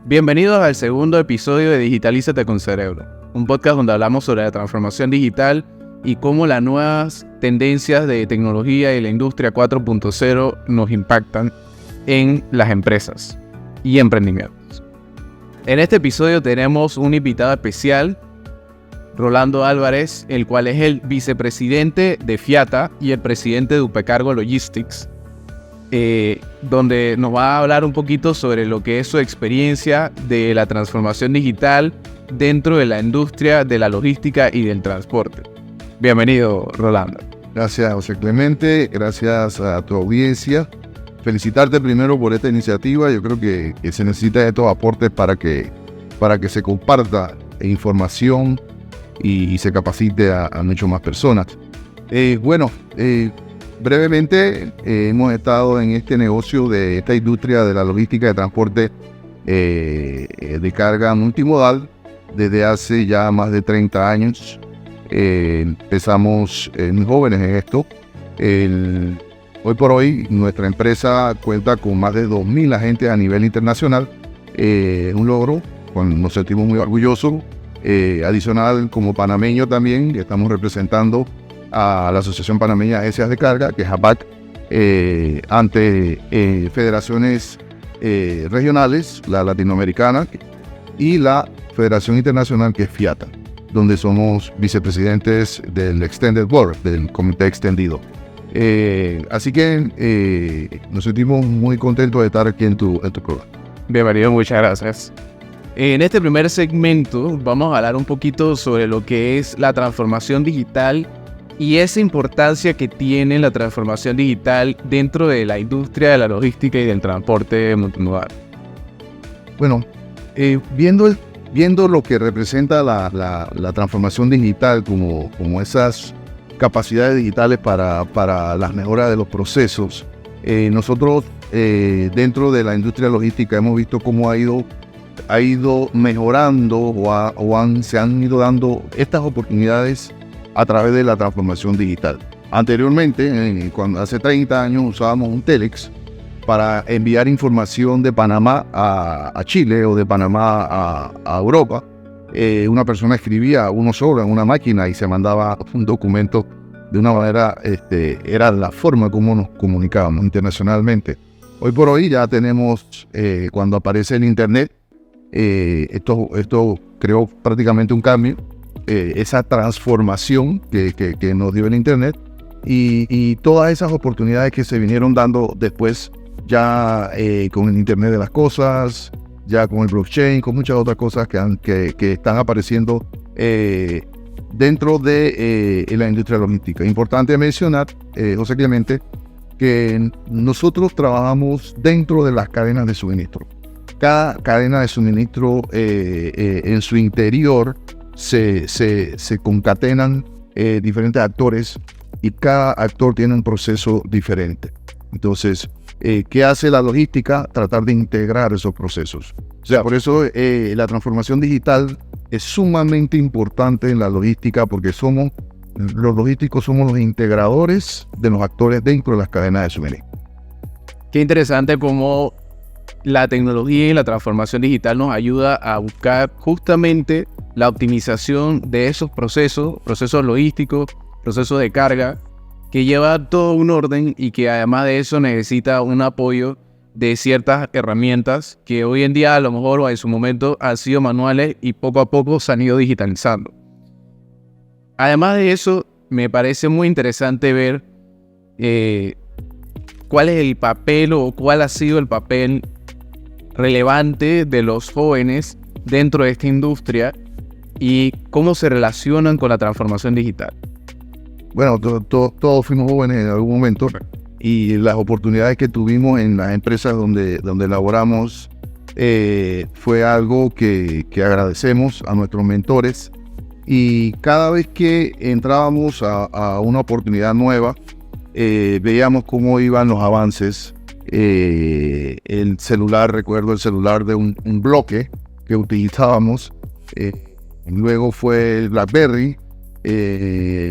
Bienvenidos al segundo episodio de Digitalízate con Cerebro, un podcast donde hablamos sobre la transformación digital y cómo las nuevas tendencias de tecnología y la industria 4.0 nos impactan en las empresas y emprendimientos. En este episodio tenemos un invitado especial, Rolando Álvarez, el cual es el vicepresidente de FIATA y el presidente de UPEcargo Logistics, donde nos va a hablar un poquito sobre lo que es su experiencia de la transformación digital dentro de la industria de la logística y del transporte. Bienvenido, Rolando. Gracias, José Clemente. Gracias a tu audiencia. Felicitarte primero por esta iniciativa. Yo creo que se necesitan estos aportes para que se comparta información y se capacite a muchas más personas. Brevemente, hemos estado en este negocio de esta industria de la logística de transporte de carga multimodal desde hace ya más de 30 años. Empezamos muy jóvenes en esto. Hoy por hoy nuestra empresa cuenta con más de 2.000 agentes a nivel internacional. Un logro, nos sentimos muy orgullosos. Adicional, como panameño también, estamos representando a la Asociación Panameña de Agencias de Carga, que es APAC, ante federaciones regionales, la latinoamericana y la Federación Internacional, que es FIATA, donde somos vicepresidentes del Extended Board, del Comité Extendido. Así que nos sentimos muy contentos de estar aquí en tu programa. Bienvenido, muchas gracias. En este primer segmento vamos a hablar un poquito sobre lo que es la transformación digital y esa importancia que tiene la transformación digital dentro de la industria de la logística y del transporte multimodal. Bueno, viendo lo que representa la transformación digital como esas capacidades digitales para las mejoras de los procesos, nosotros dentro de la industria logística hemos visto cómo ha ido mejorando se han ido dando estas oportunidades a través de la transformación digital. Anteriormente, cuando hace 30 años usábamos un telex para enviar información de Panamá a Chile o de Panamá a Europa. Una persona escribía uno solo en una máquina y se mandaba un documento de una manera, era la forma como nos comunicábamos internacionalmente. Hoy por hoy ya tenemos, cuando aparece el Internet, esto creó prácticamente un cambio, esa transformación que nos dio el Internet y todas esas oportunidades que se vinieron dando después ya con el Internet de las cosas, ya con el blockchain, con muchas otras cosas que están apareciendo dentro de la industria logística. Importante mencionar, José Clemente, que nosotros trabajamos dentro de las cadenas de suministro. Cada cadena de suministro en su interior se concatenan diferentes actores y cada actor tiene un proceso diferente. Entonces, ¿qué hace la logística? Tratar de integrar esos procesos. O sea, por eso la transformación digital es sumamente importante en la logística porque los logísticos somos los integradores de los actores dentro de las cadenas de suministro. Qué interesante cómo la tecnología y la transformación digital nos ayuda a buscar justamente la optimización de esos procesos logísticos, procesos de carga, que lleva todo un orden y que además de eso necesita un apoyo de ciertas herramientas que hoy en día a lo mejor o en su momento han sido manuales y poco a poco se han ido digitalizando. Además de eso, me parece muy interesante ver cuál es el papel o cuál ha sido el papel relevante de los jóvenes dentro de esta industria y cómo se relacionan con la transformación digital. Bueno, todos fuimos jóvenes en algún momento y las oportunidades que tuvimos en las empresas donde laboramos fue algo que agradecemos a nuestros mentores y cada vez que entrábamos a una oportunidad nueva veíamos cómo iban los avances. El celular, recuerdo el celular de un bloque que utilizábamos, luego fue el BlackBerry,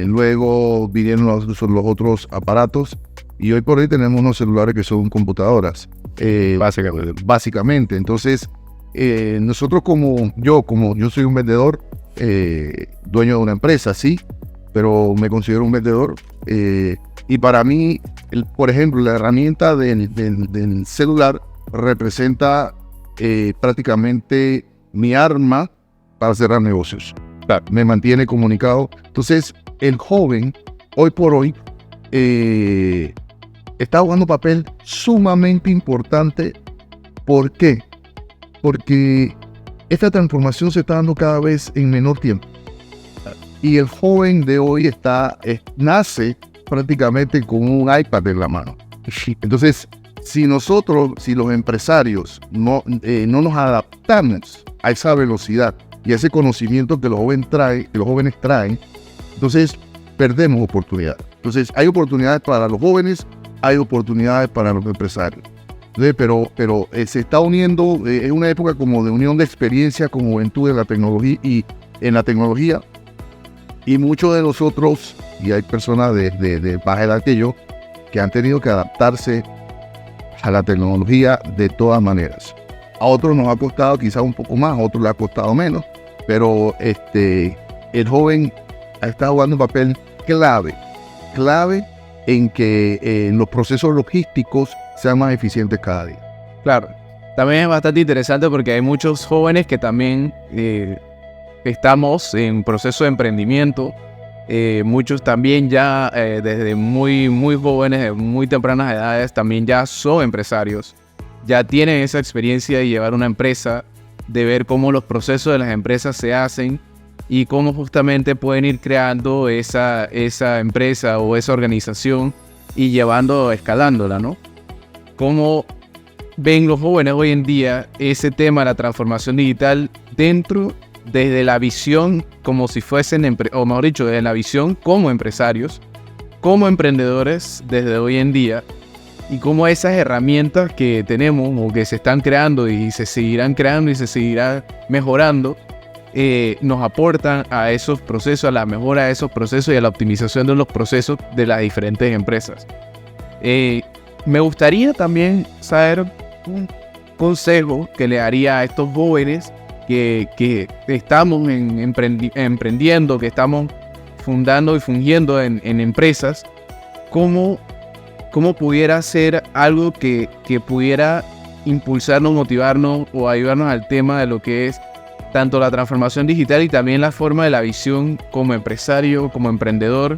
luego vinieron los otros aparatos y hoy por hoy tenemos unos celulares que son computadoras, básicamente. Entonces nosotros como yo soy un vendedor, dueño de una empresa, sí, pero me considero un vendedor. Y para mí, por ejemplo, la herramienta del celular representa prácticamente mi arma para cerrar negocios. Claro. Me mantiene comunicado. Entonces, el joven, hoy por hoy, está jugando un papel sumamente importante. ¿Por qué? Porque esta transformación se está dando cada vez en menor tiempo. Y el joven de hoy nace prácticamente con un iPad en la mano. Entonces, si los empresarios no nos adaptamos a esa velocidad y a ese conocimiento que los jóvenes traen, entonces perdemos oportunidades. Entonces, hay oportunidades para los jóvenes, hay oportunidades para los empresarios. Entonces, pero se está uniendo, es una época como de unión de experiencia con juventud en la tecnología, y muchos de nosotros, y hay personas de baja edad que yo, que han tenido que adaptarse a la tecnología de todas maneras. A otros nos ha costado quizás un poco más, a otros le ha costado menos, pero el joven está jugando un papel clave en que los procesos logísticos sean más eficientes cada día. Claro. También es bastante interesante porque hay muchos jóvenes que también estamos en proceso de emprendimiento. Muchos también ya desde muy jóvenes, de muy tempranas edades, también ya son empresarios. Ya tienen esa experiencia de llevar una empresa, de ver cómo los procesos de las empresas se hacen y cómo justamente pueden ir creando esa empresa o esa organización y escalándola, ¿no? ¿Cómo ven los jóvenes hoy en día ese tema de la transformación digital desde la visión como si fuesen, o mejor dicho, desde la visión como empresarios, como emprendedores desde hoy en día, y cómo esas herramientas que tenemos o que se están creando y se seguirán creando y se seguirá mejorando, nos aportan a esos procesos, a la mejora de esos procesos y a la optimización de los procesos de las diferentes empresas? Me gustaría también saber un consejo que le daría a estos jóvenes que estamos emprendiendo, que estamos fundando y fungiendo en empresas. ¿Cómo pudiera ser algo que pudiera impulsarnos, motivarnos o ayudarnos al tema de lo que es tanto la transformación digital y también la forma de la visión como empresario, como emprendedor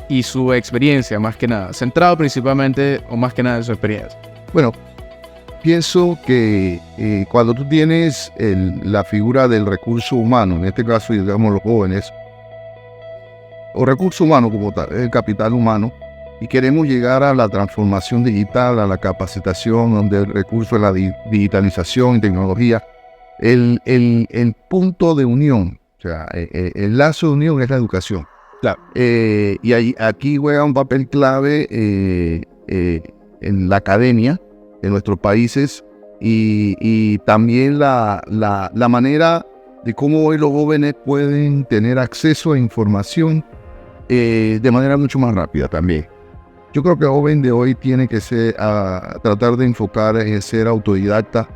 y su experiencia, más que nada, centrado principalmente o más que nada en su experiencia? Bueno, pienso que cuando tú tienes la figura del recurso humano, en este caso digamos los jóvenes, o recurso humano como tal, el capital humano, y queremos llegar a la transformación digital, a la capacitación, donde el recurso es la digitalización y tecnología, el punto de unión, o sea, el lazo de unión es la educación. Claro. Y aquí juega un papel clave en la academia de nuestros países y también la manera de cómo hoy los jóvenes pueden tener acceso a información de manera mucho más rápida también. Yo creo que el joven de hoy tiene que tratar de enfocar en ser autodidacta.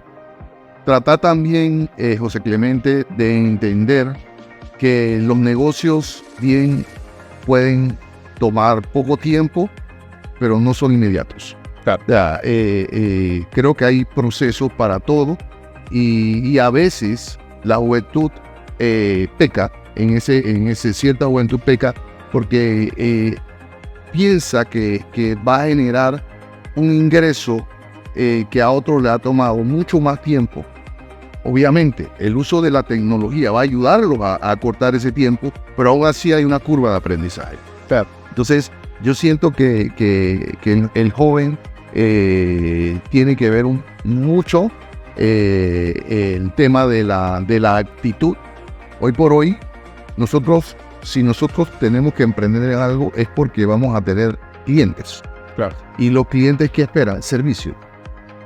Tratar también, José Clemente, de entender que los negocios bien pueden tomar poco tiempo, pero no son inmediatos. Claro. Creo que hay procesos para todo y a veces la juventud peca, cierta juventud peca porque piensa que va a generar un ingreso que a otros le ha tomado mucho más tiempo. Obviamente, el uso de la tecnología va a ayudarlos a cortar ese tiempo, pero aún así hay una curva de aprendizaje. Claro. Entonces, yo siento que el joven tiene que ver mucho el tema de la actitud. Hoy por hoy, si nosotros tenemos que emprender en algo, es porque vamos a tener clientes. Claro. Y los clientes, ¿qué esperan? Servicio.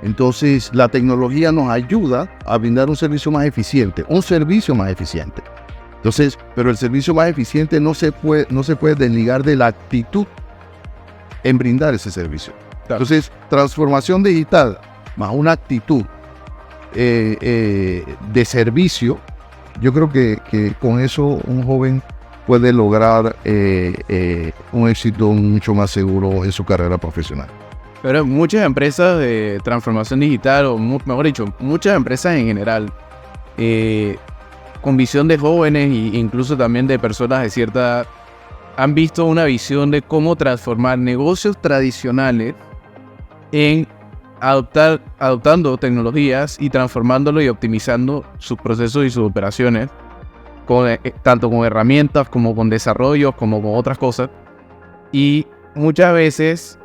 Entonces, la tecnología nos ayuda a brindar un servicio más eficiente. Entonces, pero el servicio más eficiente no se puede desligar de la actitud en brindar ese servicio. Claro. Entonces, transformación digital más una actitud de servicio, yo creo que con eso un joven puede lograr un éxito mucho más seguro en su carrera profesional. Pero muchas empresas de transformación digital, o mejor dicho, muchas empresas en general, con visión de jóvenes e incluso también de personas de cierta edad, han visto una visión de cómo transformar negocios tradicionales en adoptando tecnologías y transformándolo y optimizando sus procesos y sus operaciones, tanto con herramientas como con desarrollos, como con otras cosas. Y muchas veces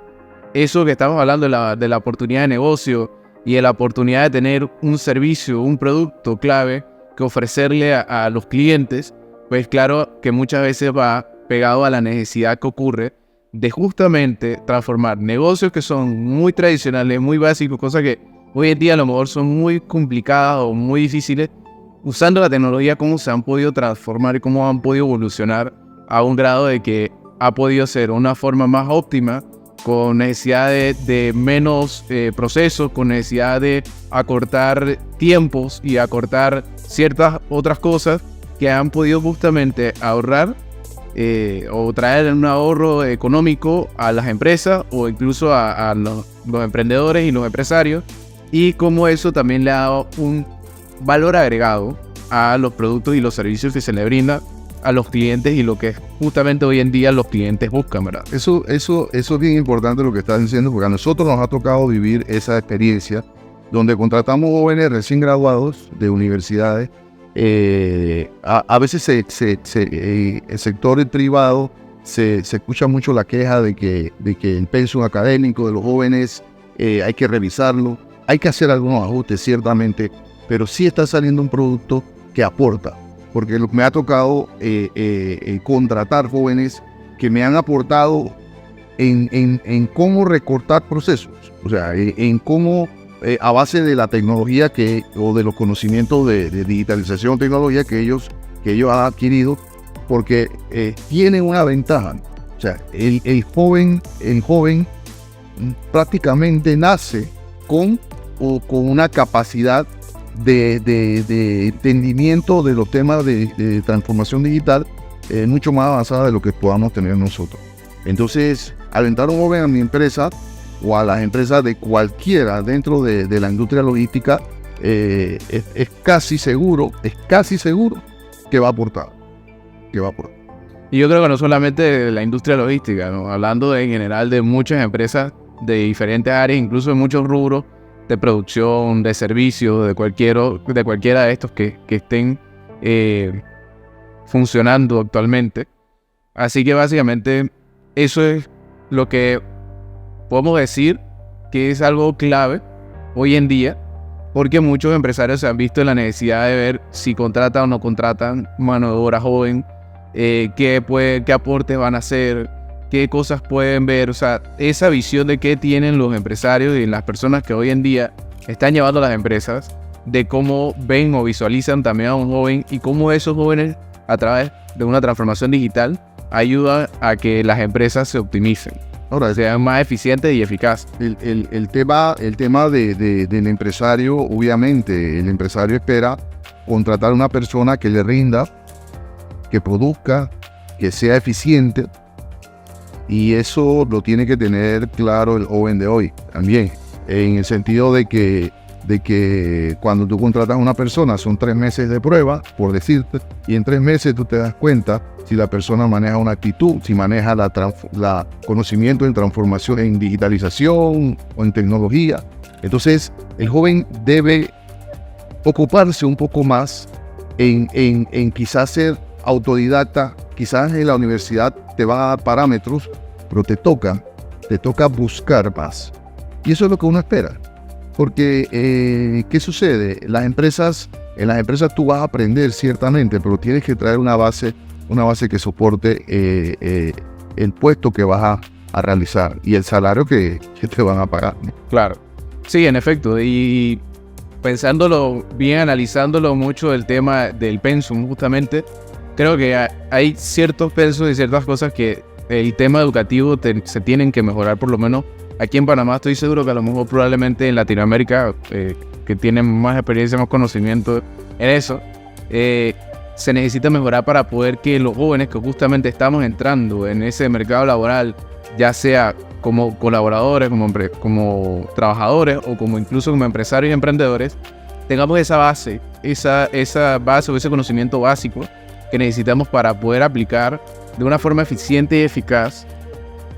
eso que estamos hablando de la oportunidad de negocio y de la oportunidad de tener un servicio, un producto clave que ofrecerle a los clientes, pues claro que muchas veces va pegado a la necesidad que ocurre de justamente transformar negocios que son muy tradicionales, muy básicos, cosas que hoy en día a lo mejor son muy complicadas o muy difíciles, usando la tecnología, cómo se han podido transformar y cómo han podido evolucionar a un grado de que ha podido ser una forma más óptima, con necesidad de menos procesos, con necesidad de acortar tiempos y acortar ciertas otras cosas que han podido justamente ahorrar o traer un ahorro económico a las empresas o incluso a los emprendedores y los empresarios, y cómo eso también le ha dado un valor agregado a los productos y los servicios que se le brinda a los clientes y lo que justamente hoy en día los clientes buscan, ¿verdad? Eso es bien importante lo que estás diciendo, porque a nosotros nos ha tocado vivir esa experiencia donde contratamos jóvenes recién graduados de universidades. A veces el sector privado se escucha mucho la queja de que el pensum académico de los jóvenes hay que revisarlo, hay que hacer algunos ajustes ciertamente, pero sí está saliendo un producto que aporta, porque me ha tocado contratar jóvenes que me han aportado en cómo recortar procesos, o sea, en cómo a base de la tecnología o de los conocimientos de digitalización, tecnología que ellos han adquirido, porque tienen una ventaja. O sea, el joven prácticamente nace con una capacidad de entendimiento de los temas de transformación digital mucho más avanzada de lo que podamos tener nosotros. Entonces, al entrar un joven a mi empresa o a las empresas de cualquiera dentro de la industria logística, es casi seguro que va a aportar. Y yo creo que no solamente de la industria logística, ¿no? Hablando en general de muchas empresas de diferentes áreas, incluso de muchos rubros de producción, de servicios, de cualquiera de estos que estén funcionando actualmente. Así que básicamente eso es lo que podemos decir que es algo clave hoy en día, porque muchos empresarios se han visto en la necesidad de ver si contratan o no contratan mano de obra joven, qué aportes van a hacer, qué cosas pueden ver. O sea, esa visión de qué tienen los empresarios y las personas que hoy en día están llevando a las empresas, de cómo ven o visualizan también a un joven y cómo esos jóvenes, a través de una transformación digital, ayudan a que las empresas se optimicen. Ahora, sean más eficientes y eficaces. El tema del empresario, obviamente, el empresario espera contratar a una persona que le rinda, que produzca, que sea eficiente, y eso lo tiene que tener claro el joven de hoy también, en el sentido de que cuando tú contratas a una persona son 3 meses de prueba, por decirte, y en 3 meses tú te das cuenta si la persona maneja una actitud, si maneja la conocimiento en transformación, en digitalización o en tecnología. Entonces, el joven debe ocuparse un poco más en quizás ser autodidacta. Quizás en la universidad te va a dar parámetros, pero te toca buscar más. Y eso es lo que uno espera. Porque, ¿qué sucede? En las empresas tú vas a aprender ciertamente, pero tienes que traer una base que soporte el puesto que vas a realizar y el salario que te van a pagar, ¿no? Claro. Sí, en efecto. Y pensándolo bien, analizándolo mucho el tema del pensum, justamente, creo que hay ciertos pensos y ciertas cosas que el tema educativo se tienen que mejorar, por lo menos aquí en Panamá. Estoy seguro que a lo mejor probablemente en Latinoamérica, que que tienen más experiencia, más conocimiento en eso, se necesita mejorar para poder que los jóvenes que justamente estamos entrando en ese mercado laboral, ya sea como colaboradores, como trabajadores o como incluso como empresarios y emprendedores, tengamos esa base o ese conocimiento básico que necesitamos para poder aplicar de una forma eficiente y eficaz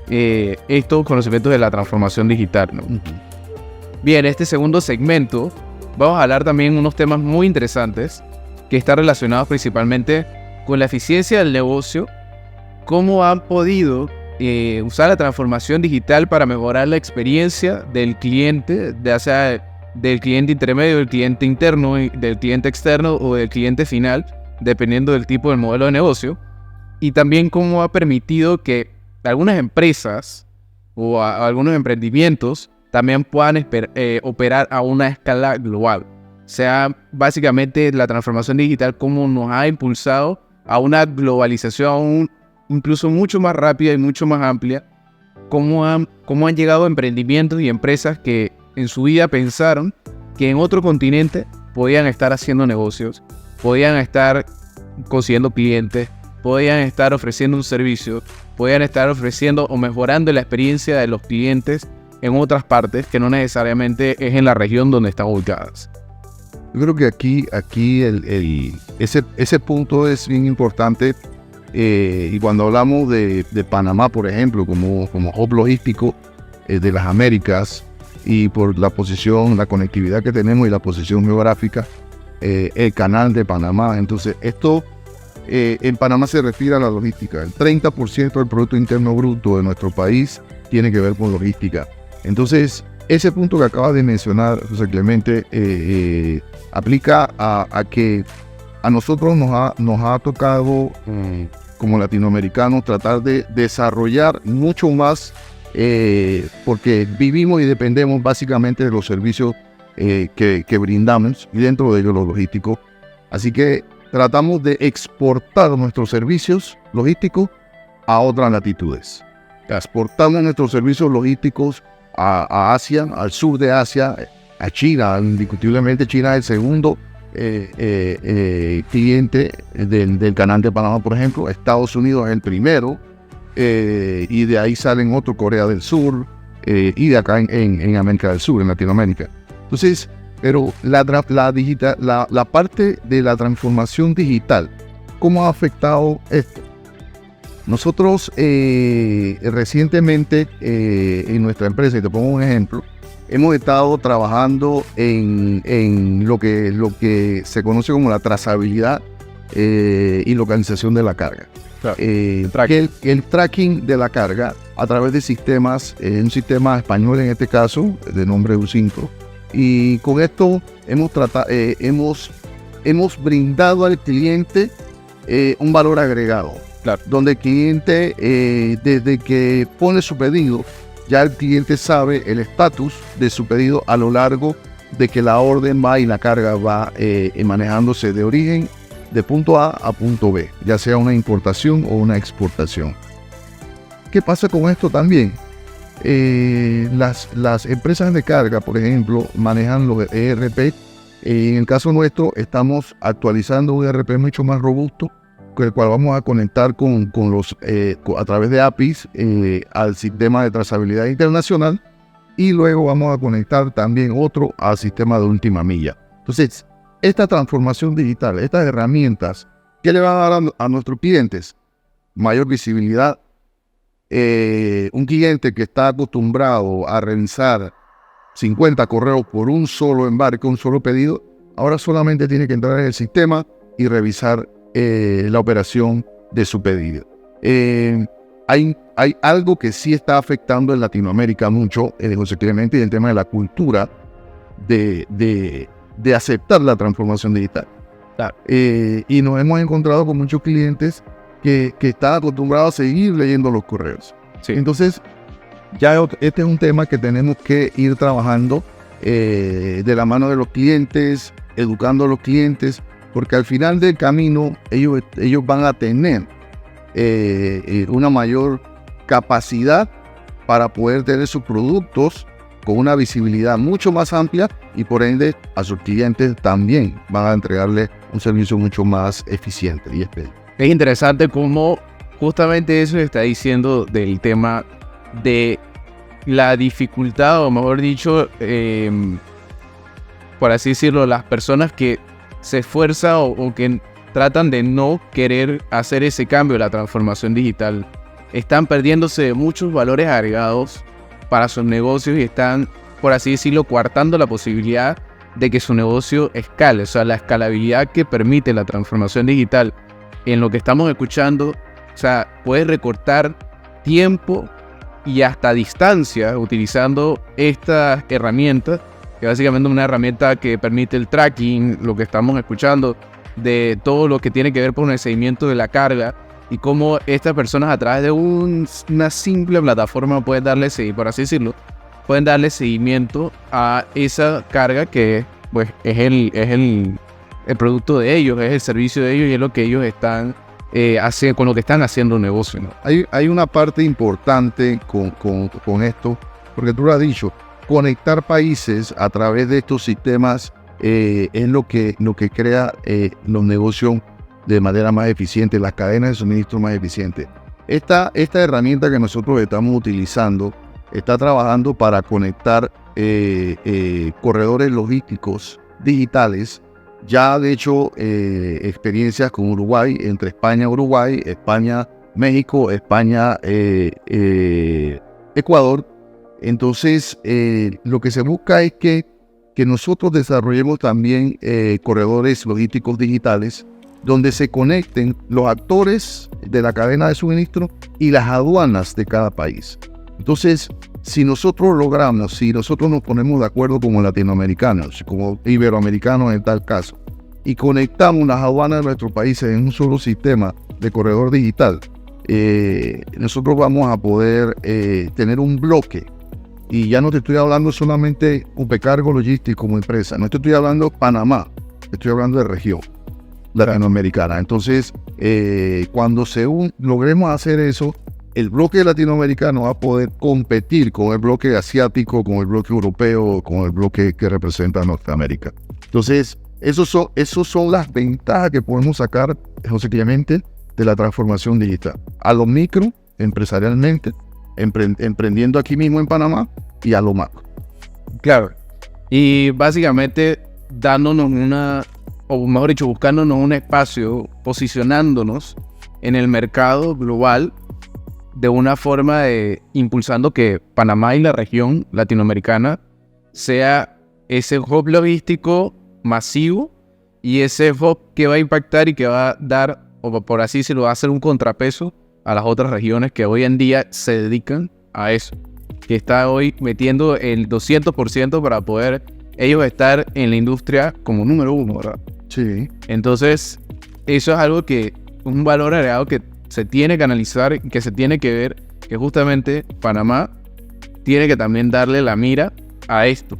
estos conocimientos de la transformación digital, ¿no? Bien, este segundo segmento vamos a hablar también de unos temas muy interesantes que están relacionados principalmente con la eficiencia del negocio, cómo han podido usar la transformación digital para mejorar la experiencia del cliente, ya sea del cliente intermedio, del cliente interno, del cliente externo o del cliente final, dependiendo del tipo del modelo de negocio, y también cómo ha permitido que algunas empresas o algunos emprendimientos también puedan operar a una escala global. O sea, básicamente la transformación digital cómo nos ha impulsado a una globalización incluso mucho más rápida y mucho más amplia, cómo han llegado emprendimientos y empresas que en su vida pensaron que en otro continente podían estar haciendo negocios, podían estar consiguiendo clientes, podían estar ofreciendo un servicio, podían estar ofreciendo o mejorando la experiencia de los clientes en otras partes que no necesariamente es en la región donde están ubicadas. Yo creo que aquí ese punto es bien importante, y cuando hablamos de Panamá, por ejemplo, como hub logístico de las Américas, y por la posición, la conectividad que tenemos y la posición geográfica, el canal de Panamá. Entonces, esto en Panamá se refiere a la logística. El 30% del Producto Interno Bruto de nuestro país tiene que ver con logística. Entonces, ese punto que acaba de mencionar José Clemente aplica a que a nosotros nos ha tocado, como latinoamericanos, tratar de desarrollar mucho más, porque vivimos y dependemos básicamente de los servicios que brindamos, y dentro de ellos los logísticos. Así que tratamos de exportar nuestros servicios logísticos a otras latitudes. Exportamos nuestros servicios logísticos a Asia, al sur de Asia, a China. Indiscutiblemente China es el segundo cliente del canal de Panamá, por ejemplo. Estados Unidos es el primero, y de ahí salen otros, Corea del Sur, y de acá en América del Sur, en Latinoamérica. Entonces, pero la parte de la transformación digital, ¿cómo ha afectado esto? Nosotros recientemente en nuestra empresa, y te pongo un ejemplo, hemos estado trabajando en lo que se conoce como la trazabilidad y localización de la carga. Claro. El tracking de la carga a través de sistemas, un sistema español en este caso, de nombre U5. Y con esto hemos brindado al cliente un valor agregado. Claro. Donde el cliente, desde que pone su pedido, ya el cliente sabe el estatus de su pedido a lo largo de que la orden va y la carga va manejándose de origen, de punto A a punto B, ya sea una importación o una exportación. ¿Qué pasa con esto también? Las empresas de carga, por ejemplo, manejan los ERP. En el caso nuestro, estamos actualizando un ERP mucho más robusto, con el cual vamos a conectar a través de APIs al sistema de trazabilidad internacional, y luego vamos a conectar también otro al sistema de última milla. Entonces, esta transformación digital, estas herramientas, ¿qué le van a dar a nuestros clientes? Mayor visibilidad. Un cliente que está acostumbrado a realizar 50 correos por un solo embarque, un solo pedido, ahora solamente tiene que entrar en el sistema y revisar la operación de su pedido. Hay algo que sí está afectando en Latinoamérica mucho, José Clemente, y el tema de la cultura de aceptar la transformación digital. Claro. Y nos hemos encontrado con muchos clientes que están acostumbrados a seguir leyendo los correos. Sí. Entonces, ya este es un tema que tenemos que ir trabajando de la mano de los clientes, educando a los clientes, porque al final del camino ellos van a tener una mayor capacidad para poder tener sus productos con una visibilidad mucho más amplia y por ende a sus clientes también van a entregarle un servicio mucho más eficiente y expedito. Es interesante cómo justamente eso está diciendo del tema de la dificultad, o mejor dicho, por así decirlo, las personas que se esfuerzan o que tratan de no querer hacer ese cambio, la transformación digital, están perdiéndose de muchos valores agregados para sus negocios y están, por así decirlo, coartando la posibilidad de que su negocio escale. O sea, la escalabilidad que permite la transformación digital en lo que estamos escuchando, o sea, puede recortar tiempo y hasta distancia utilizando estas herramientas, que básicamente es una herramienta que permite el tracking, lo que estamos escuchando, de todo lo que tiene que ver con el seguimiento de la carga y cómo estas personas a través de una simple plataforma pueden darle, por así decirlo, pueden darle seguimiento a esa carga que pues es el producto de ellos, es el servicio de ellos y es lo que ellos están con lo que están haciendo un negocio, ¿no? Hay una parte importante con esto, porque tú lo has dicho, conectar países a través de estos sistemas es lo que crea los negocios de manera más eficiente, las cadenas de suministro más eficientes. Esta herramienta que nosotros estamos utilizando está trabajando para conectar corredores logísticos digitales. Ya de hecho experiencias con Uruguay, entre España, Uruguay, España, México, España, Ecuador. Entonces lo que se busca es que nosotros desarrollemos también corredores logísticos digitales donde se conecten los actores de la cadena de suministro y las aduanas de cada país. Entonces, si nosotros nos ponemos de acuerdo como latinoamericanos, como iberoamericanos en tal caso, y conectamos las aduanas de nuestros países en un solo sistema de corredor digital, nosotros vamos a poder tener un bloque. Y ya no te estoy hablando solamente Upecargo Logistics como empresa, no te estoy hablando Panamá, estoy hablando de región latinoamericana. Entonces, cuando logremos hacer eso, el bloque latinoamericano va a poder competir con el bloque asiático, con el bloque europeo, con el bloque que representa Norteamérica. Entonces, esos son las ventajas que podemos sacar, José Clemente, de la transformación digital. A lo micro, empresarialmente, emprendiendo aquí mismo en Panamá, y a lo macro. Claro. Y básicamente dándonos o mejor dicho, buscándonos un espacio, posicionándonos en el mercado global de una forma de impulsando que Panamá y la región latinoamericana sea ese hub logístico masivo y ese hub que va a impactar y que va a dar, o por así decirlo, va a hacer un contrapeso a las otras regiones que hoy en día se dedican a eso, que está hoy metiendo el 200% para poder ellos estar en la industria como número uno, ¿verdad? Sí. Entonces, eso es algo un valor agregado que se tiene que analizar, que se tiene que ver, que justamente Panamá tiene que también darle la mira a esto,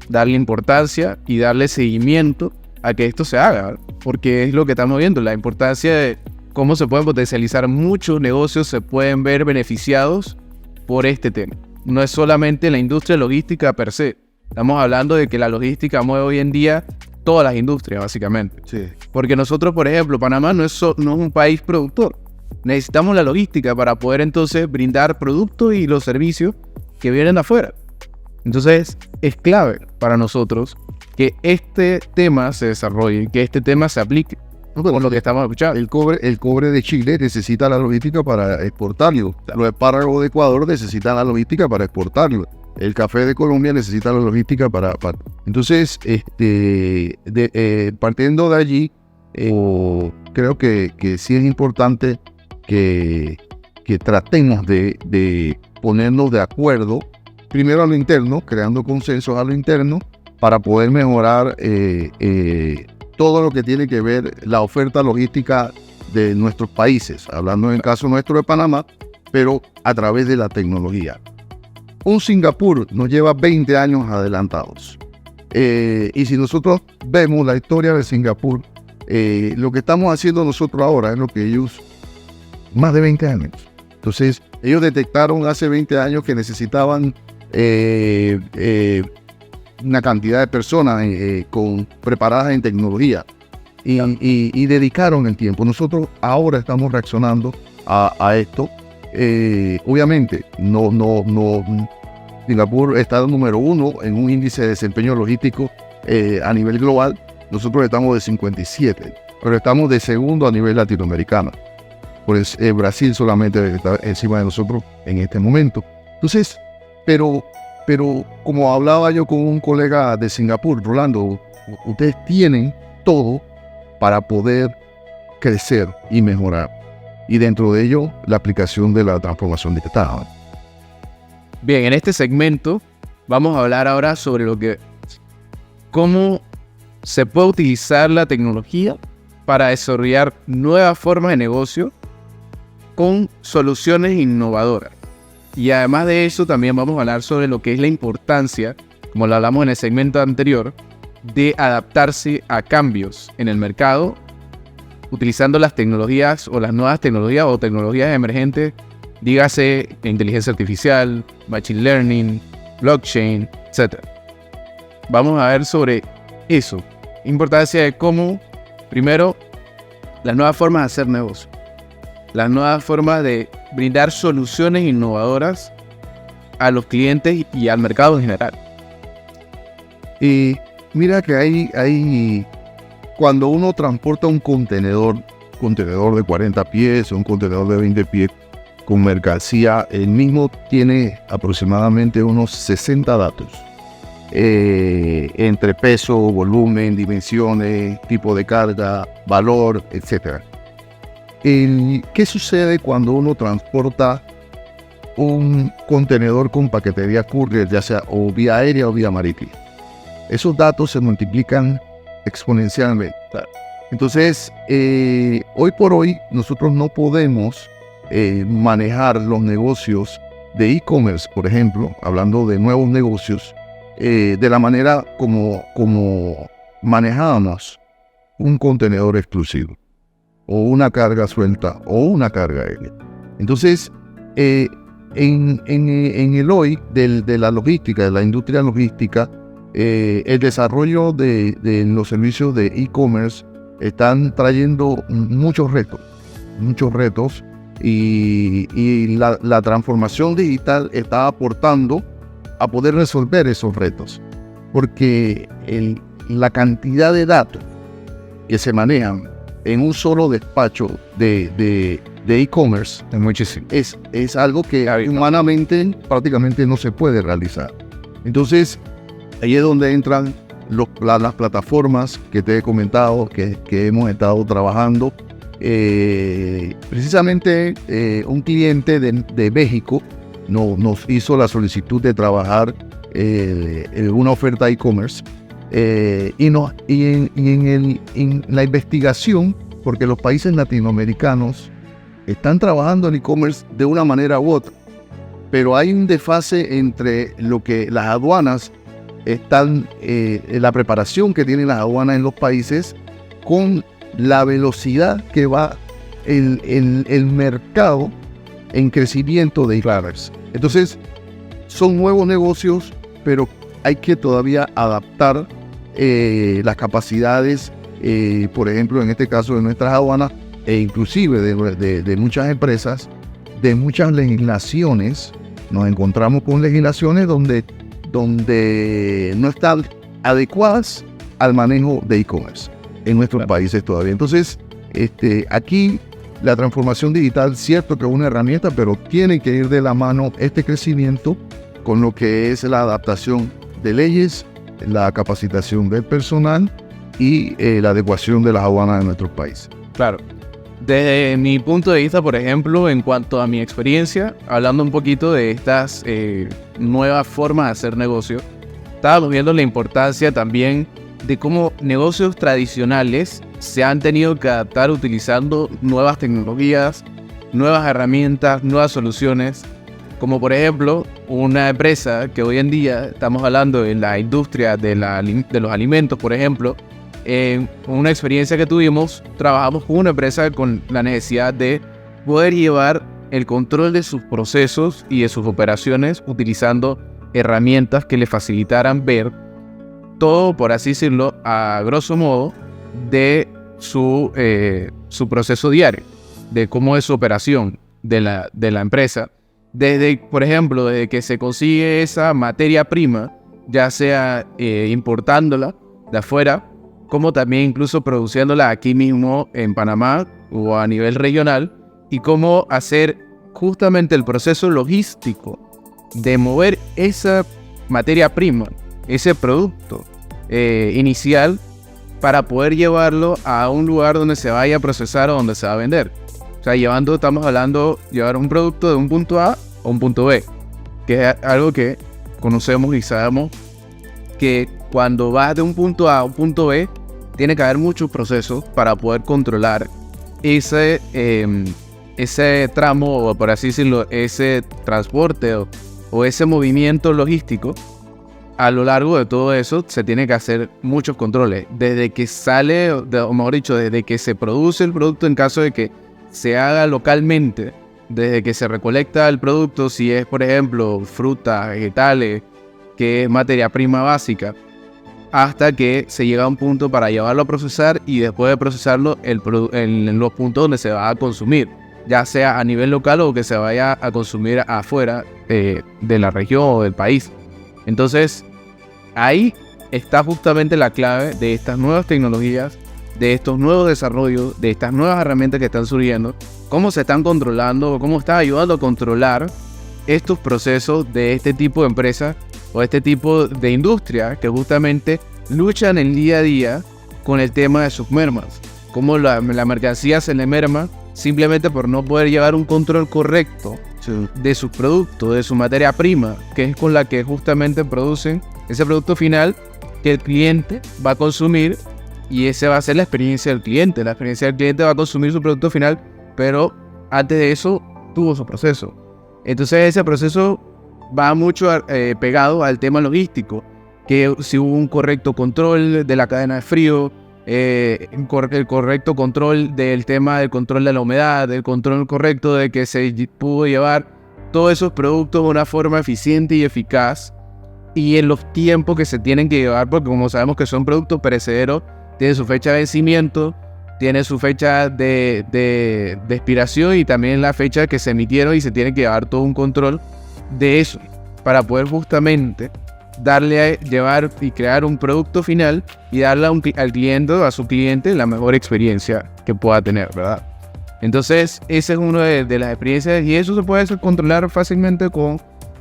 darle importancia y darle seguimiento a que esto se haga, ¿verdad? Porque es lo que estamos viendo, la importancia de cómo se pueden potencializar muchos negocios, se pueden ver beneficiados por este tema. No es solamente la industria logística per se, estamos hablando de que la logística mueve hoy en día todas las industrias, básicamente. Sí. Porque nosotros, por ejemplo, Panamá no es un país productor. Necesitamos la logística para poder entonces brindar productos y los servicios que vienen de afuera. Entonces, es clave para nosotros que este tema se desarrolle, que este tema se aplique. Con lo que estamos escuchando. El cobre de Chile necesita la logística para exportarlo. Los espárragos de Ecuador necesitan la logística para exportarlo. El café de Colombia necesita la logística para... Entonces, partiendo de allí, creo que sí es importante que tratemos de ponernos de acuerdo, primero a lo interno, creando consensos a lo interno, para poder mejorar todo lo que tiene que ver la oferta logística de nuestros países, hablando en el caso nuestro de Panamá, pero a través de la tecnología. Un Singapur nos lleva 20 años adelantados. Y si nosotros vemos la historia de Singapur, lo que estamos haciendo nosotros ahora es lo que ellos, más de 20 años. Entonces, ellos detectaron hace 20 años que necesitaban una cantidad de personas preparadas en tecnología y dedicaron el tiempo. Nosotros ahora estamos reaccionando a esto. Obviamente, Singapur está número 1 en un índice de desempeño logístico a nivel global. Nosotros estamos de 57, pero estamos de segundo a nivel latinoamericano. Pues Brasil solamente está encima de nosotros en este momento. Entonces, pero como hablaba yo con un colega de Singapur, Rolando, ustedes tienen todo para poder crecer y mejorar. Y dentro de ello, la aplicación de la transformación digital. Bien, en este segmento vamos a hablar ahora sobre cómo se puede utilizar la tecnología para desarrollar nuevas formas de negocio con soluciones innovadoras. Y además de eso, también vamos a hablar sobre lo que es la importancia, como lo hablamos en el segmento anterior, de adaptarse a cambios en el mercado, utilizando las tecnologías o las nuevas tecnologías o tecnologías emergentes, dígase inteligencia artificial, machine learning, blockchain, etc. Vamos a ver sobre eso, importancia de cómo, primero, las nuevas formas de hacer negocio, las nuevas formas de brindar soluciones innovadoras a los clientes y al mercado en general. Y mira que hay cuando uno transporta un contenedor de 40 pies o un contenedor de 20 pies con mercancía, el mismo tiene aproximadamente unos 60 datos. Entre peso, volumen, dimensiones, tipo de carga, valor, etc. ¿Qué sucede cuando uno transporta un contenedor con paquetería courier, ya sea o vía aérea o vía marítima? Esos datos se multiplican exponencialmente. Entonces, hoy por hoy, nosotros no podemos manejar los negocios de e-commerce, por ejemplo, hablando de nuevos negocios, de la manera como manejábamos un contenedor exclusivo, o una carga suelta, o una carga aérea. Entonces, en el hoy de la logística, de la industria logística, el desarrollo de los servicios de e-commerce están trayendo muchos retos y la transformación digital está aportando a poder resolver esos retos, porque la cantidad de datos que se manejan en un solo despacho de e-commerce es algo que humanamente prácticamente no se puede realizar. Entonces, ahí es donde entran las plataformas que te he comentado, que hemos estado trabajando. Precisamente un cliente de México nos hizo la solicitud de trabajar en una oferta e-commerce y en la investigación, porque los países latinoamericanos están trabajando en e-commerce de una manera u otra, pero hay un desfase entre lo que las aduanas están, la preparación que tienen las aduanas en los países con la velocidad que va el mercado en crecimiento de e-commerce. Entonces, son nuevos negocios, pero hay que todavía adaptar las capacidades, por ejemplo, en este caso de nuestras aduanas, e inclusive de muchas empresas, de muchas legislaciones. Nos encontramos con legislaciones donde no están adecuadas al manejo de e-commerce en nuestros países todavía. Entonces, aquí la transformación digital, cierto que es una herramienta, pero tiene que ir de la mano este crecimiento con lo que es la adaptación de leyes, la capacitación del personal y la adecuación de las aduanas de nuestros países. Claro. Desde mi punto de vista, por ejemplo, en cuanto a mi experiencia, hablando un poquito de estas nuevas formas de hacer negocio, estábamos viendo la importancia también de cómo negocios tradicionales se han tenido que adaptar utilizando nuevas tecnologías, nuevas herramientas, nuevas soluciones, como por ejemplo una empresa que hoy en día estamos hablando en la industria de los alimentos, por ejemplo. Una experiencia que tuvimos, trabajamos con una empresa con la necesidad de poder llevar el control de sus procesos y de sus operaciones utilizando herramientas que le facilitaran ver todo, por así decirlo, a grosso modo, de su proceso diario, de cómo es su operación de la empresa. Desde, por ejemplo, desde que se consigue esa materia prima, ya sea importándola de afuera, como también incluso produciéndola aquí mismo en Panamá o a nivel regional, y cómo hacer justamente el proceso logístico de mover esa materia prima, ese producto inicial, para poder llevarlo a un lugar donde se vaya a procesar o donde se va a vender. O sea, estamos hablando de llevar un producto de un punto A a un punto B, que es algo que conocemos y sabemos que cuando vas de un punto A a un punto B, tiene que haber muchos procesos para poder controlar ese tramo, o por así decirlo, ese transporte o ese movimiento logístico. A lo largo de todo eso se tiene que hacer muchos controles, desde que sale, o mejor dicho, desde que se produce el producto en caso de que se haga localmente, desde que se recolecta el producto, si es por ejemplo frutas, vegetales, que es materia prima básica, hasta que se llega a un punto para llevarlo a procesar y después de procesarlo en los puntos donde se va a consumir, ya sea a nivel local o que se vaya a consumir afuera de la región o del país. Entonces, ahí está justamente la clave de estas nuevas tecnologías, de estos nuevos desarrollos, de estas nuevas herramientas que están surgiendo, cómo se están controlando, cómo están ayudando a controlar estos procesos de este tipo de empresas o este tipo de industria que justamente luchan el día a día con el tema de sus mermas. Cómo la mercancía se le merma simplemente por no poder llevar un control correcto de sus productos, de su materia prima, que es con la que justamente producen ese producto final que el cliente va a consumir, y esa va a ser la experiencia del cliente. La experiencia del cliente va a consumir su producto final, pero antes de eso tuvo su proceso. Entonces ese proceso va mucho pegado al tema logístico, que si hubo un correcto control de la cadena de frío, el correcto control del tema del control de la humedad, el control correcto de que se pudo llevar todos esos productos de una forma eficiente y eficaz, y en los tiempos que se tienen que llevar, porque como sabemos que son productos perecederos, tiene su fecha de vencimiento, tiene su fecha de expiración y también la fecha que se emitieron, y se tiene que llevar todo un control de eso para poder justamente llevar y crear un producto final y darle al cliente, a su cliente, la mejor experiencia que pueda tener, ¿verdad? Entonces, esa es una de las experiencias, y eso se puede controlar fácilmente con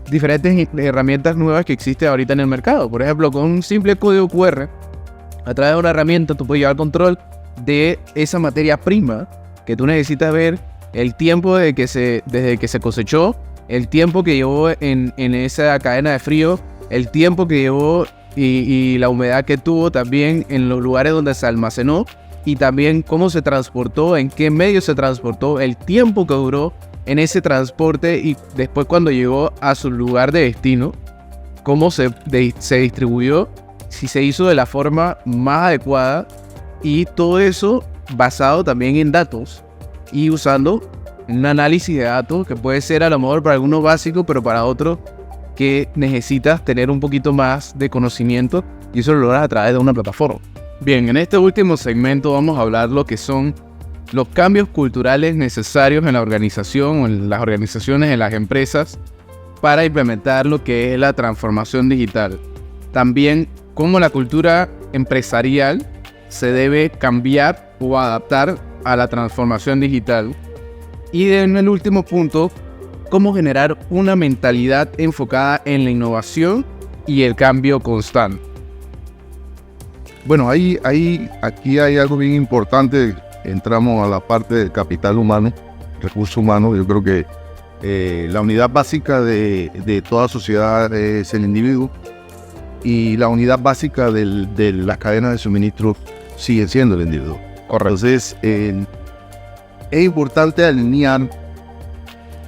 diferentes herramientas nuevas que existen ahorita en el mercado. Por ejemplo, con un simple código QR, a través de una herramienta, tú puedes llevar control de esa materia prima que tú necesitas ver el tiempo desde que se cosechó, el tiempo que llevó en esa cadena de frío, el tiempo que llevó y la humedad que tuvo también en los lugares donde se almacenó, y también cómo se transportó, en qué medio se transportó, el tiempo que duró en ese transporte, y después cuando llegó a su lugar de destino, cómo se distribuyó, si se hizo de la forma más adecuada, y todo eso basado también en datos y usando un análisis de datos que puede ser a lo mejor para algunos básico, pero para otros que necesitas tener un poquito más de conocimiento, y eso lo logras a través de una plataforma. Bien, en este último segmento vamos a hablar lo que son los cambios culturales necesarios en la organización o en las organizaciones, en las empresas, para implementar lo que es la transformación digital. También cómo la cultura empresarial se debe cambiar o adaptar a la transformación digital. Y en el último punto, cómo generar una mentalidad enfocada en la innovación y el cambio constante. Bueno, aquí hay algo bien importante. Entramos a la parte del capital humano, recursos humanos. Yo creo que la unidad básica de toda sociedad es el individuo, y la unidad básica de las cadenas de suministro sigue siendo el individuo. Correcto. Entonces, es importante alinear,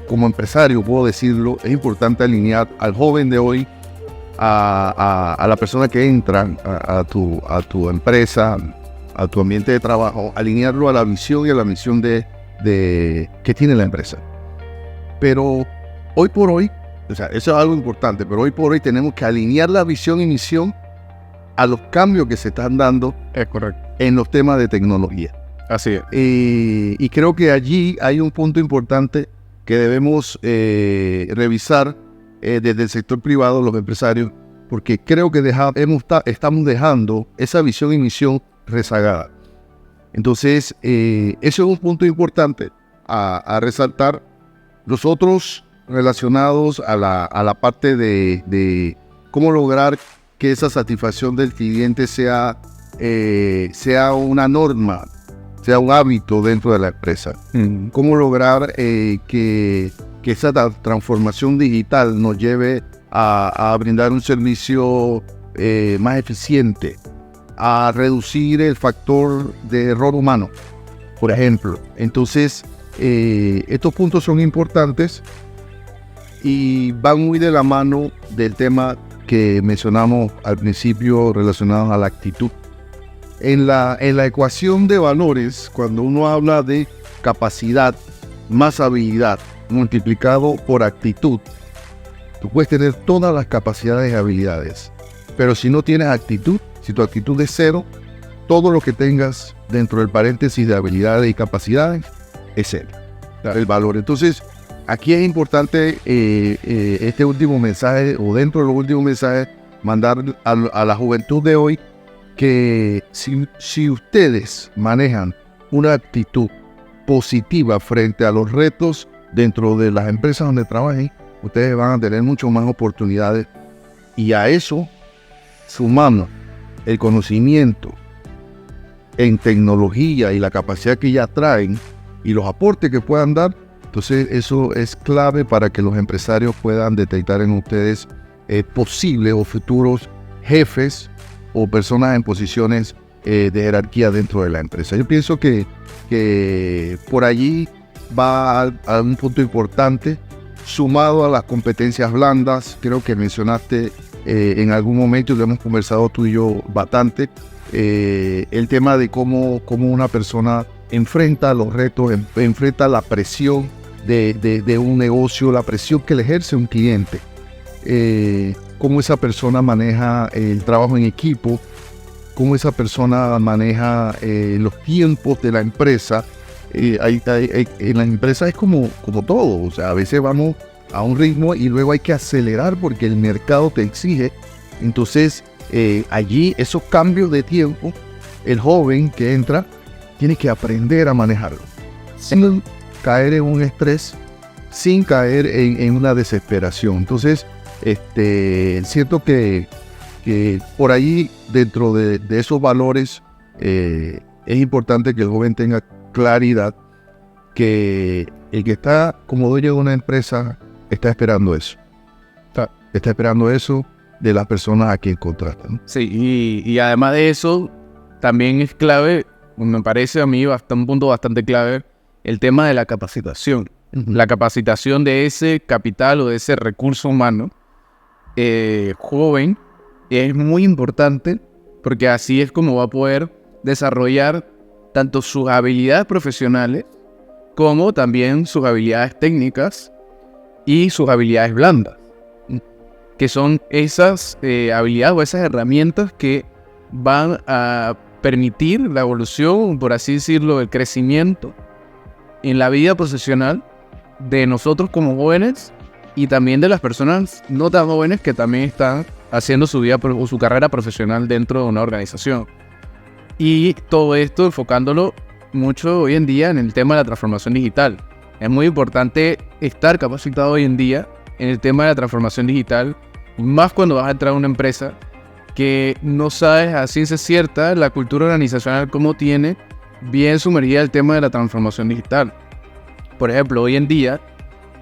como empresario puedo decirlo, es importante alinear al joven de hoy, a la persona que entra a tu empresa, a tu ambiente de trabajo, alinearlo a la visión y a la misión que tiene la empresa. Pero hoy por hoy O sea, eso es algo importante, pero hoy por hoy tenemos que alinear la visión y misión a los cambios que se están dando Es correcto. en los temas de tecnología. Así es. Y creo que allí hay un punto importante que debemos revisar desde el sector privado, los empresarios, porque creo que estamos dejando esa visión y misión rezagada. Entonces, eso es un punto importante a resaltar. Los otros relacionados a la parte de cómo lograr que esa satisfacción del cliente sea una norma, sea un hábito dentro de la empresa. Cómo lograr que esa transformación digital nos lleve a brindar un servicio más eficiente, a reducir el factor de error humano, por ejemplo. Entonces, estos puntos son importantes y van muy de la mano del tema que mencionamos al principio relacionado a la actitud. En la ecuación de valores, cuando uno habla de capacidad más habilidad multiplicado por actitud, tú puedes tener todas las capacidades y habilidades, pero si no tienes actitud, si tu actitud es 0, todo lo que tengas dentro del paréntesis de habilidades y capacidades es 0, el valor. Entonces, aquí es importante este último mensaje, o dentro de los últimos mensajes, mandar a la juventud de hoy que si ustedes manejan una actitud positiva frente a los retos dentro de las empresas donde trabajen, ustedes van a tener mucho más oportunidades, y a eso sumamos el conocimiento en tecnología y la capacidad que ya traen y los aportes que puedan dar. Entonces eso es clave para que los empresarios puedan detectar en ustedes posibles o futuros jefes o personas en posiciones de jerarquía dentro de la empresa. Yo pienso que por allí va a un punto importante, sumado a las competencias blandas. Creo que mencionaste en algún momento, lo hemos conversado tú y yo bastante, el tema de cómo una persona enfrenta los retos, enfrenta la presión de un negocio, la presión que le ejerce un cliente, cómo esa persona maneja el trabajo en equipo, cómo esa persona maneja los tiempos de la empresa. En la empresa es como todo, o sea, a veces vamos a un ritmo y luego hay que acelerar porque el mercado te exige. Entonces, allí esos cambios de tiempo, el joven que entra tiene que aprender a manejarlo, sin caer en un estrés, sin caer en una desesperación. Entonces, siento que por ahí, dentro de esos valores, es importante que el joven tenga claridad que el que está como dueño de una empresa está esperando eso. Está esperando eso de las personas a quien contratan. Sí, y además de eso, también es clave, me parece a mí un punto bastante clave, el tema de la capacitación. La capacitación de ese capital o de ese recurso humano joven es muy importante, porque así es como va a poder desarrollar tanto sus habilidades profesionales como también sus habilidades técnicas y sus habilidades blandas, que son esas habilidades o esas herramientas que van a permitir la evolución, por así decirlo, el crecimiento en la vida profesional de nosotros como jóvenes y también de las personas no tan jóvenes que también están haciendo su vida o su carrera profesional dentro de una organización. Y todo esto enfocándolo mucho hoy en día en el tema de la transformación digital. Es muy importante estar capacitado hoy en día en el tema de la transformación digital, más cuando vas a entrar a una empresa que no sabes a ciencia cierta la cultura organizacional cómo tiene bien sumergida el tema de la transformación digital. Por ejemplo, hoy en día,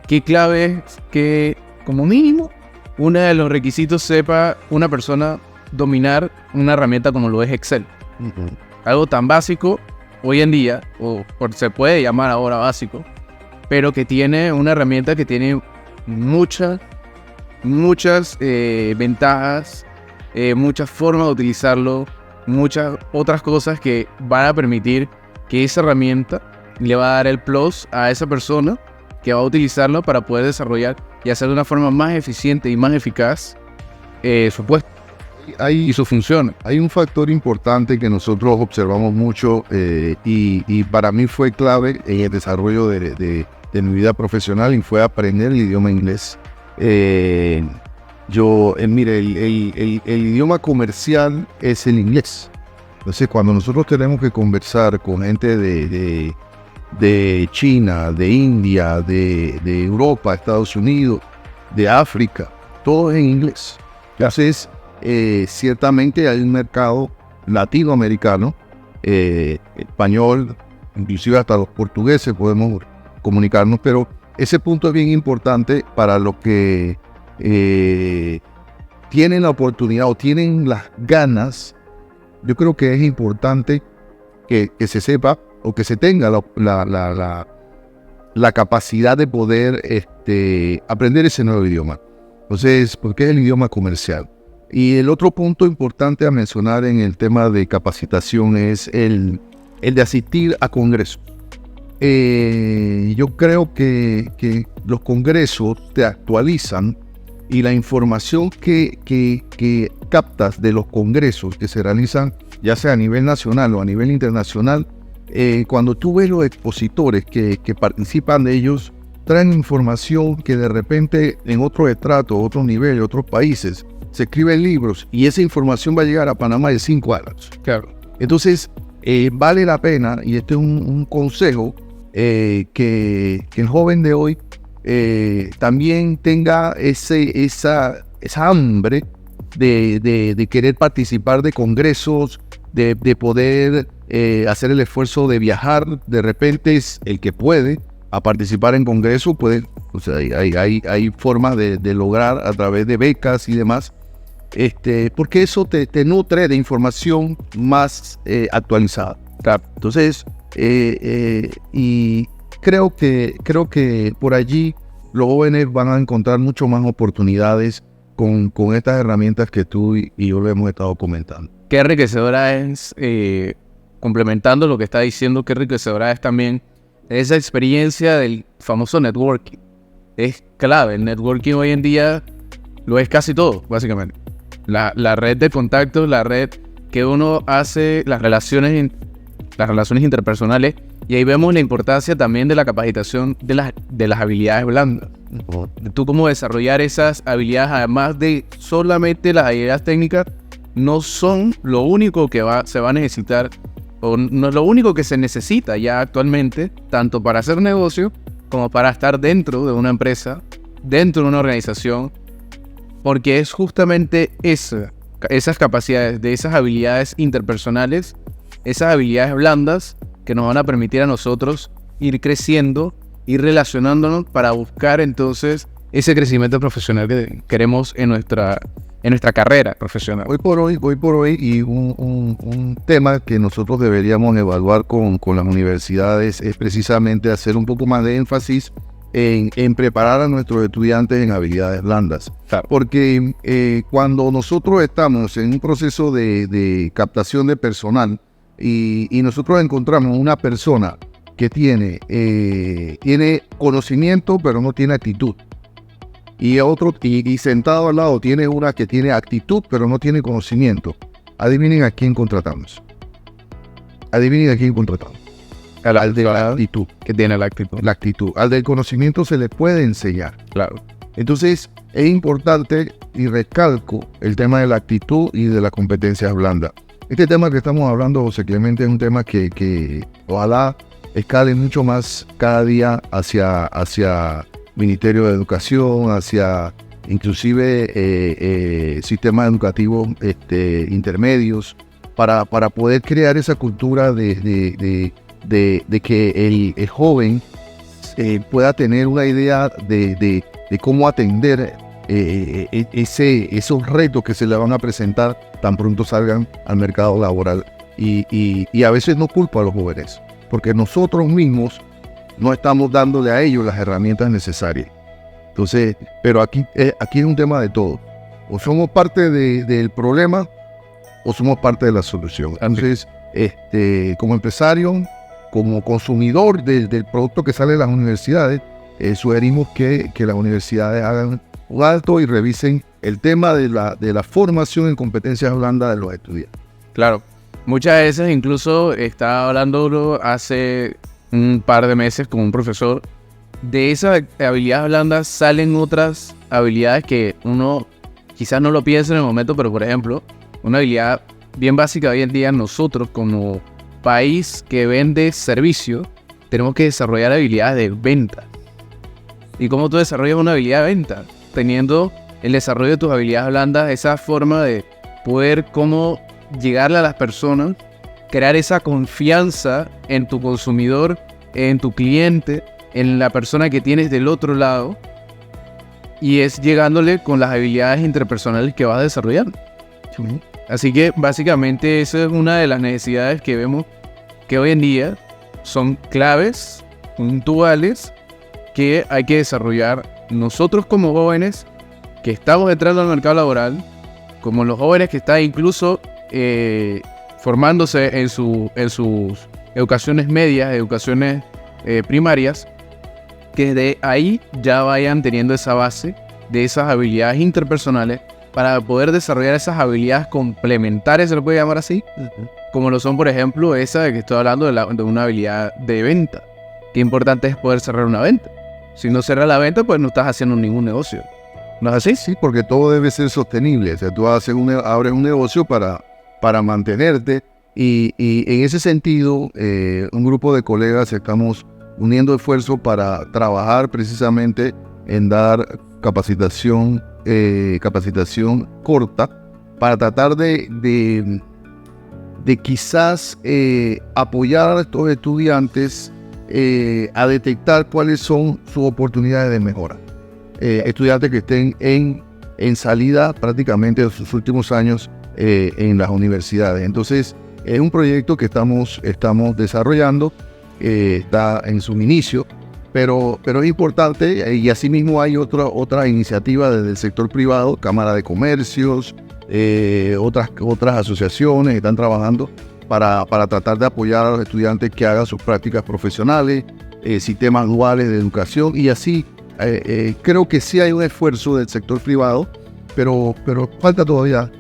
¿qué clave es que, como mínimo, uno de los requisitos sepa una persona dominar una herramienta como lo es Excel? Algo tan básico hoy en día, o se puede llamar ahora básico, pero que tiene una herramienta que tiene muchas ventajas, muchas formas de utilizarlo, muchas otras cosas que van a permitir que esa herramienta le va a dar el plus a esa persona que va a utilizarlo para poder desarrollar y hacer de una forma más eficiente y más eficaz su puesto y su función. Hay un factor importante que nosotros observamos mucho y para mí fue clave en el desarrollo de mi vida profesional y fue aprender el idioma inglés. Mire, el idioma comercial es el inglés. Entonces, cuando nosotros tenemos que conversar con gente de China, de India, de Europa, Estados Unidos, de África, todo es en inglés. Entonces, ciertamente hay un mercado latinoamericano, español, inclusive hasta los portugueses podemos comunicarnos, pero ese punto es bien importante para los que tienen la oportunidad o tienen las ganas. Yo creo que es importante que se sepa o que se tenga la capacidad de poder aprender ese nuevo idioma. Entonces, porque es el idioma comercial. Y el otro punto importante a mencionar en el tema de capacitación es el de asistir a congresos. Yo creo que los congresos te actualizan y la información que captas de los congresos que se realizan, ya sea a nivel nacional o a nivel internacional, cuando tú ves los expositores que participan de ellos, traen información que de repente en otro estrato, otro nivel, otros países, se escriben libros y esa información va a llegar a Panamá de 5 años. Claro. Entonces, vale la pena, y este es un consejo, que el joven de hoy también tenga esa hambre de querer participar de congresos, de poder hacer el esfuerzo de viajar. De repente es el que puede a participar en congresos, puede, o sea, hay formas de lograr a través de becas y demás, porque eso te nutre de información más actualizada. Claro. Entonces, y creo que por allí los jóvenes van a encontrar mucho más oportunidades con estas herramientas que tú y yo le hemos estado comentando. Qué enriquecedora es, complementando lo que está diciendo, qué enriquecedora es también esa experiencia del famoso networking. Es clave, el networking hoy en día lo es casi todo, básicamente. La red de contactos, la red que uno hace, las relaciones interpersonales, y ahí vemos la importancia también de la capacitación de las habilidades blandas. De tú cómo desarrollar esas habilidades, además de solamente las habilidades técnicas, no son lo único que se va a necesitar, o no es lo único que se necesita ya actualmente, tanto para hacer negocio como para estar dentro de una empresa, dentro de una organización, porque es justamente esas capacidades, de esas habilidades interpersonales, esas habilidades blandas que nos van a permitir a nosotros ir creciendo, ir relacionándonos para buscar entonces ese crecimiento profesional que queremos en nuestra carrera profesional. Hoy por hoy, y un tema que nosotros deberíamos evaluar con las universidades es precisamente hacer un poco más de énfasis en preparar a nuestros estudiantes en habilidades blandas. Claro. Porque cuando nosotros estamos en un proceso de captación de personal y nosotros encontramos una persona que tiene conocimiento pero no tiene actitud, y sentado al lado tiene una que tiene actitud pero no tiene conocimiento, adivinen a quién contratamos. Al de la actitud. Que tiene la actitud. La actitud. Al del conocimiento se le puede enseñar. Claro. Entonces, es importante, y recalco, el tema de la actitud y de las competencias blandas. Este tema que estamos hablando, José Clemente, es un tema que ojalá escale mucho más cada día hacia Ministerio de Educación, hacia inclusive sistemas educativos intermedios, para poder crear esa cultura de que el joven pueda tener una idea de cómo atender esos retos que se le van a presentar tan pronto salgan al mercado laboral. Y a veces no culpo a los jóvenes, porque nosotros mismos no estamos dándole a ellos las herramientas necesarias. Entonces, pero aquí es un tema de todo. O somos parte del problema o somos parte de la solución. Entonces, como empresario, como consumidor del producto que sale de las universidades, sugerimos que las universidades hagan un alto y revisen el tema de la formación en competencias blandas de los estudiantes. Claro, muchas veces incluso estaba hablando hace un par de meses con un profesor. De esas habilidades blandas salen otras habilidades que uno quizás no lo piensa en el momento, pero por ejemplo, una habilidad bien básica hoy en día, nosotros como país que vende servicios, tenemos que desarrollar habilidades de venta. ¿Y cómo tú desarrollas una habilidad de venta? Teniendo el desarrollo de tus habilidades blandas, esa forma de poder cómo llegarle a las personas, crear esa confianza en tu consumidor, en tu cliente, en la persona que tienes del otro lado, y es llegándole con las habilidades interpersonales que vas a desarrollar. Así que básicamente esa es una de las necesidades que vemos que hoy en día son claves, puntuales, que hay que desarrollar nosotros como jóvenes que estamos entrando al mercado laboral, como los jóvenes que están incluso formándose en sus educaciones medias, educaciones primarias, que de ahí ya vayan teniendo esa base de esas habilidades interpersonales para poder desarrollar esas habilidades complementarias, se lo puede llamar así, como lo son, por ejemplo, esa de que estoy hablando de una habilidad de venta. Qué importante es poder cerrar una venta. Si no cierras la venta, pues no estás haciendo ningún negocio. ¿No es así? Sí, porque todo debe ser sostenible. O sea, tú abres un negocio para mantenerte y en ese sentido, un grupo de colegas estamos uniendo esfuerzos para trabajar precisamente en dar capacitación corta para tratar de quizás apoyar a estos estudiantes a detectar cuáles son sus oportunidades de mejora. Estudiantes que estén en salida prácticamente de sus últimos años en las universidades. Entonces, es un proyecto que estamos desarrollando, está en su inicio, pero es importante, y asimismo hay otra iniciativa desde el sector privado, Cámara de Comercios, otras asociaciones están trabajando para tratar de apoyar a los estudiantes que hagan sus prácticas profesionales, sistemas duales de educación, y así creo que sí hay un esfuerzo del sector privado, pero falta todavía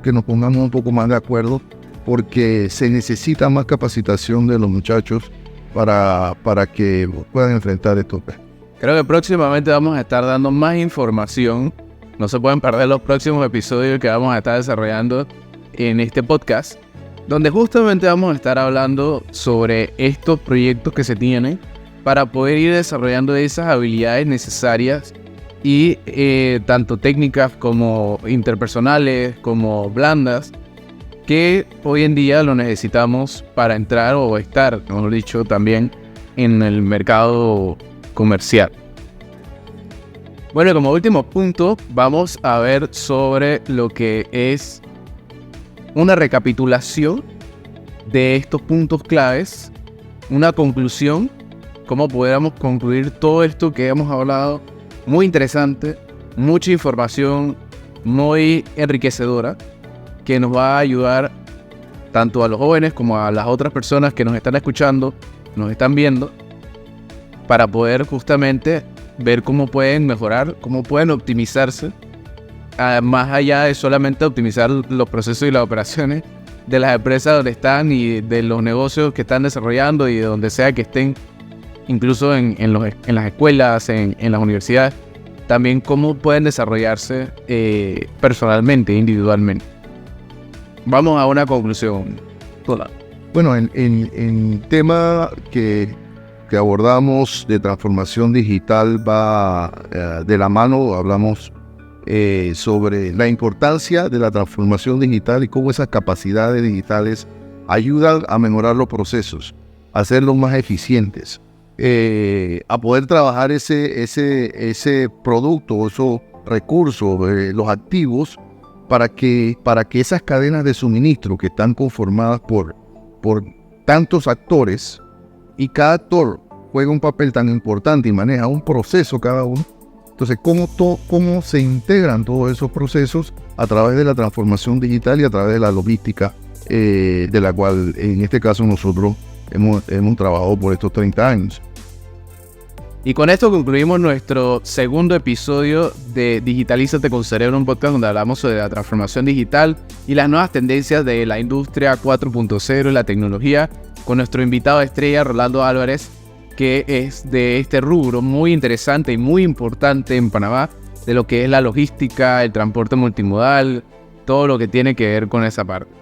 que nos pongamos un poco más de acuerdo, porque se necesita más capacitación de los muchachos para que puedan enfrentar estos retos. Creo que próximamente vamos a estar dando más información. No se pueden perder los próximos episodios que vamos a estar desarrollando en este podcast, donde justamente vamos a estar hablando sobre estos proyectos que se tienen para poder ir desarrollando esas habilidades necesarias y tanto técnicas como interpersonales, como blandas, que hoy en día lo necesitamos para entrar o estar, como he dicho, también en el mercado comercial. Bueno, como último punto, vamos a ver sobre lo que es una recapitulación de estos puntos claves, una conclusión, cómo podamos concluir todo esto que hemos hablado. Muy interesante, mucha información, muy enriquecedora, que nos va a ayudar tanto a los jóvenes como a las otras personas que nos están escuchando, nos están viendo, para poder justamente ver cómo pueden mejorar, cómo pueden optimizarse, más allá de solamente optimizar los procesos y las operaciones de las empresas donde están y de los negocios que están desarrollando y de donde sea que estén, incluso en las escuelas, en las universidades, también cómo pueden desarrollarse personalmente, individualmente. Vamos a una conclusión. Bueno, en el tema que abordamos de transformación digital va de la mano, hablamos sobre la importancia de la transformación digital y cómo esas capacidades digitales ayudan a mejorar los procesos, a hacerlos más eficientes, a poder trabajar ese producto, esos recursos, los activos, para que esas cadenas de suministro que están conformadas por tantos actores, y cada actor juega un papel tan importante y maneja un proceso cada uno. Entonces, ¿cómo se integran todos esos procesos a través de la transformación digital y a través de la logística, de la cual en este caso nosotros hemos trabajado por estos 30 años? Y con esto concluimos nuestro segundo episodio de Digitalízate con Cerebro, un podcast donde hablamos sobre la transformación digital y las nuevas tendencias de la industria 4.0 y la tecnología, con nuestro invitado estrella, Rolando Álvarez, que es de este rubro muy interesante y muy importante en Panamá, de lo que es la logística, el transporte multimodal, todo lo que tiene que ver con esa parte.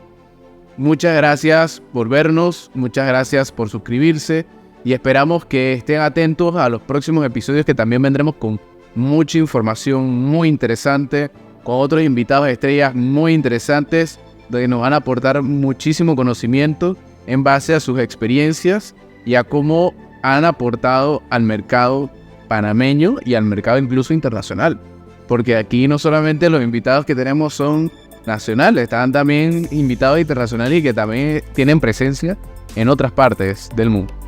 Muchas gracias por vernos, muchas gracias por suscribirse y esperamos que estén atentos a los próximos episodios, que también vendremos con mucha información muy interesante, con otros invitados estrellas muy interesantes, donde nos van a aportar muchísimo conocimiento en base a sus experiencias y a cómo han aportado al mercado panameño y al mercado incluso internacional. Porque aquí no solamente los invitados que tenemos son nacionales, están también invitados internacionales y que también tienen presencia en otras partes del mundo.